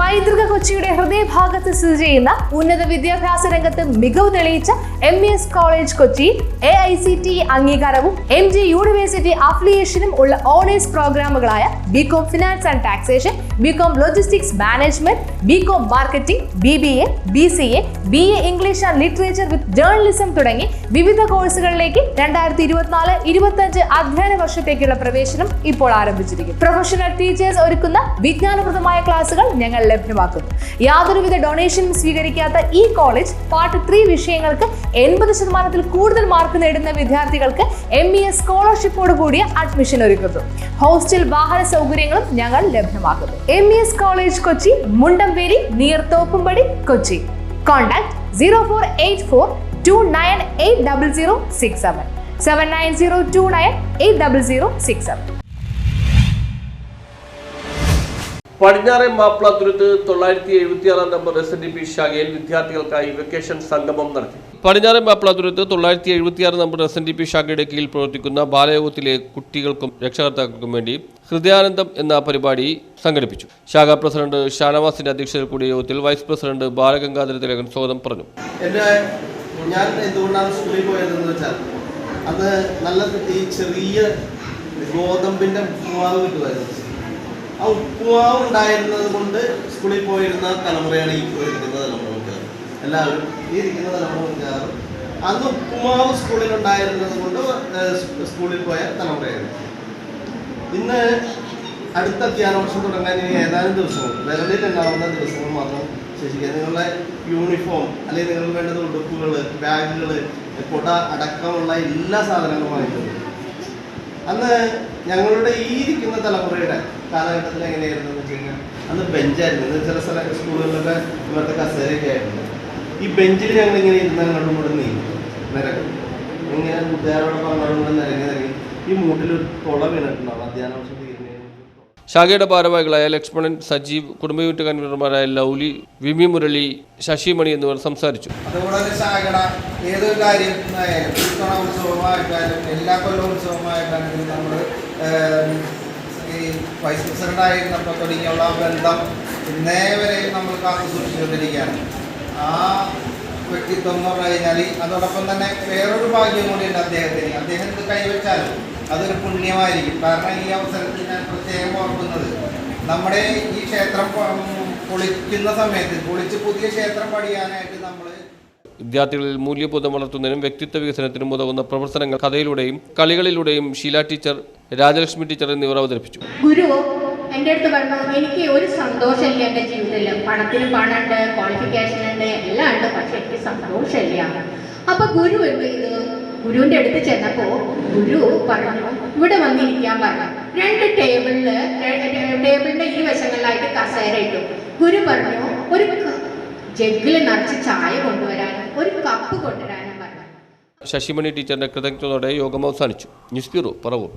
പൈതൃക കൊച്ചിയുടെ ഹൃദയഭാഗത്ത് സ്ഥിതി ചെയ്യുന്ന ഉന്നത വിദ്യാഭ്യാസ രംഗത്ത് മികവ് തെളിയിച്ച MES കോളേജ് കൊച്ചി AICTE അംഗീകാരവും MG യൂണിവേഴ്സിറ്റി അഫിലിയേഷനും ഉള്ള ഓണേഴ്സ് പ്രോഗ്രാമുകളായ BCom finance and taxation, BCom logistics management, BCom marketing, BBA, BCA, BA English and literature with journalism തുടങ്ങി വിവിധ കോഴ്സുകളിലേക്ക് 2024-25 അധ്യയന വർഷത്തേക്കുള്ള പ്രവേശനം ഇപ്പോൾ ആരംഭിച്ചിരിക്കുന്നു. പ്രൊഫഷണൽ ടീച്ചേഴ്സ് ഒരുക്കുന്ന വിജ്ഞാനപ്രദമായ ക്ലാസുകൾ ഞങ്ങൾ ലഭ്യമാക്കുന്നു. യാതൊരുവിധ ഡൊണേഷനും സ്വീകരിക്കാത്ത ഈ കോളേജ് പാർട്ട് 3 വിഷയങ്ങൾക്ക് 80% കൂടുതൽ മാർക്ക് നേടുന്ന വിദ്യാർത്ഥികൾക്ക് MES സ്കോളർഷിപ്പോട് കൂടിയ അഡ്മിഷൻ ഒരുക്കുന്നു. ഹോസ്റ്റൽ വാഹന സൗകര്യങ്ങളും ഞങ്ങൾ ലഭ്യമാക്കുന്നു. MES college Kochi, Mundamveli, near Thoppumpady, Kochi. Contact 0484298067 7902980067. പടിഞ്ഞാറെ മാപ്പിളത്തുരുത്ത് 976 നമ്പർ SNDP ശാഖയിൽ വിദ്യാർത്ഥികൾക്കായി വെക്കേഷൻ സംഗമം നടത്തി. പടിഞ്ഞാറെ മാപ്പിളത്തുരുത്ത് 976 നമ്പർ SNDP ശാഖയുടെ കീഴിൽ പ്രവർത്തിക്കുന്ന ബാലയോഗത്തിലെ കുട്ടികൾക്കും രക്ഷകർത്താക്കൾക്കും വേണ്ടി ഹൃദയാനന്ദം എന്ന പരിപാടി സംഘടിപ്പിച്ചു. ശാഖാ പ്രസിഡന്റ് ഷാനവാസിന്റെ അധ്യക്ഷതയിൽ കൂടിയ യോഗത്തിൽ വൈസ് പ്രസിഡന്റ് ബാലഗംഗാധര തിലകൻ സ്വാഗതം പറഞ്ഞു. ഞാൻ എന്തുകൊണ്ടാണ് സ്കൂളിൽ പോയതെന്ന് വെച്ചാൽ അത് നല്ല ഈ ചെറിയ ഗോതമ്പിൻ്റെ ഉപ്പുമാവ് കിട്ടുമായിരുന്നു. ആ ഉപ്പുമാവ് ഉണ്ടായിരുന്നത് കൊണ്ട് സ്കൂളിൽ പോയിരുന്ന തലമുറയാണ് ഈ ഇരിക്കുന്ന തലമുറ. എല്ലാവരും ഈ ഇരിക്കുന്ന തലമുറ അന്ന് ഉപ്പുമാവ് സ്കൂളിൽ ഉണ്ടായിരുന്നത് കൊണ്ട് സ്കൂളിൽ പോയ തലമുറയാണ്. ഇന്ന് അടുത്ത അധ്യയന വർഷം തുടങ്ങാൻ ഇനി ഏതാനും ദിവസങ്ങൾ, വിരലിൽ ഉണ്ടാവുന്ന ദിവസങ്ങൾ മാത്രം ശേഷിക്കുക. നിങ്ങളുടെ യൂണിഫോം അല്ലെങ്കിൽ നിങ്ങൾക്ക് വേണ്ടത് ഉടുപ്പുകൾ, ബാഗുകൾ, കുട അടക്കമുള്ള എല്ലാ സാധനങ്ങളും വാങ്ങിക്കുന്നത്. അന്ന് ഞങ്ങളുടെ ഈ ഇരിക്കുന്ന തലമുറയുടെ കാലഘട്ടത്തിൽ എങ്ങനെയായിരുന്നു എന്ന് വെച്ച് കഴിഞ്ഞാൽ അന്ന് ബെഞ്ചായിരുന്നു. ചില സ്കൂളുകളിലൊക്കെ ഇവിടുത്തെ കസേരയൊക്കെ ആയിരുന്നു. ഈ ബെഞ്ചിൽ ഞങ്ങൾ ഇങ്ങനെ ഇരുന്ന് അങ്ങോട്ടും കൂടെ നിരക്കും. ഇങ്ങനെ കൂട്ടുകാരോടൊപ്പം അങ്ങോട്ടും കൂടെ നിരങ്ങി ഈ മൂട്ടിലൊരു തുള വീണിട്ടുണ്ടാവും അധ്യയന വർഷം തീരുന്നതിന്. ശാഖയുടെ ഭാരവാഹികളായ ലക്ഷ്മണൻ, സജീവ്, കുടുംബ യൂണിറ്റ് കൺവീനർമാരായ ലൗലി, വിമി മുരളി, ശശിമണി എന്നിവർ സംസാരിച്ചു. അതുപോലെ തന്നെ ശാഖയുടെ ഏതൊരു കാര്യം ഉത്സവമായിട്ടാലും എല്ലാ കൊല്ലവും ഉത്സവമായിട്ടാണെങ്കിലും നമ്മൾ ഈ വൈസ് പ്രസിഡൻ്റായിരുന്നപ്പോൾ തുടങ്ങിയുള്ള ബന്ധം ഇന്നേ വരെ നമ്മൾ കാത്തു സൂക്ഷിച്ചുകൊണ്ടിരിക്കുകയാണ്. ആ വ്യക്തിത്വം എന്ന് പറഞ്ഞു കഴിഞ്ഞാൽ അതോടൊപ്പം തന്നെ വേറൊരു ഭാഗ്യം കൂടിയുണ്ട് അദ്ദേഹത്തിന്. അദ്ദേഹം ഇത് കൈവച്ചാലും അതൊരു പുണ്യമായിരിക്കും. കാരണം ഈ അവസരത്തിൽ ഞാൻ പ്രത്യേകം ഓർക്കുന്നത് നമ്മുടെ ഈ ക്ഷേത്രം പൊളിക്കുന്ന സമയത്ത് പൊളിച്ച് പുതിയ ക്ഷേത്രം പണിയാനായിട്ട് നമ്മൾ വിദ്യാർത്ഥികളിൽ മൂല്യബോധം വളർത്തുന്നതിനും വ്യക്തിത്വ വികസനത്തിനും ഉതകുന്ന പ്രവർത്തനങ്ങൾ കഥയിലൂടെയും കളികളിലൂടെയും ഷീല ടീച്ചർ, രാജലക്ഷ്മി ടീച്ചർ എന്നിവർ അവതരിപ്പിച്ചു. ഗുരു എൻ്റെ അടുത്ത് പറഞ്ഞു, എനിക്ക് ഒരു സന്തോഷമില്ല എൻ്റെ ജീവിതത്തിൽ. പണത്തിന് പണമുണ്ട്, ക്വാളിഫിക്കേഷൻ ഉണ്ട്, എല്ലാം ഉണ്ട്, പക്ഷെ എനിക്ക് സന്തോഷമില്ല. അപ്പോൾ ഗുരു എന്ത് ചെയ്തു? ഗുരുവിൻ്റെ അടുത്ത് ചെന്നപ്പോൾ ഗുരു പറഞ്ഞു, ഇവിടെ വന്നിരിക്കാൻ പറഞ്ഞു. 2 ടേബിളിൻ്റെ ഈ വശങ്ങളിലായിട്ട് കസേര ഇട്ടു. ഗുരു പറഞ്ഞു, ഒരു ജഗ്ഗിൽ നിറച്ച് ചായ കൊണ്ടുവരാനും ഒരു കപ്പ് കൊണ്ടുവരാനും പറഞ്ഞു. ശശിമണി ടീച്ചറിന്റെ കൃതജ്ഞതയോടെ യോഗം അവസാനിച്ചു. News bureau, Paravur.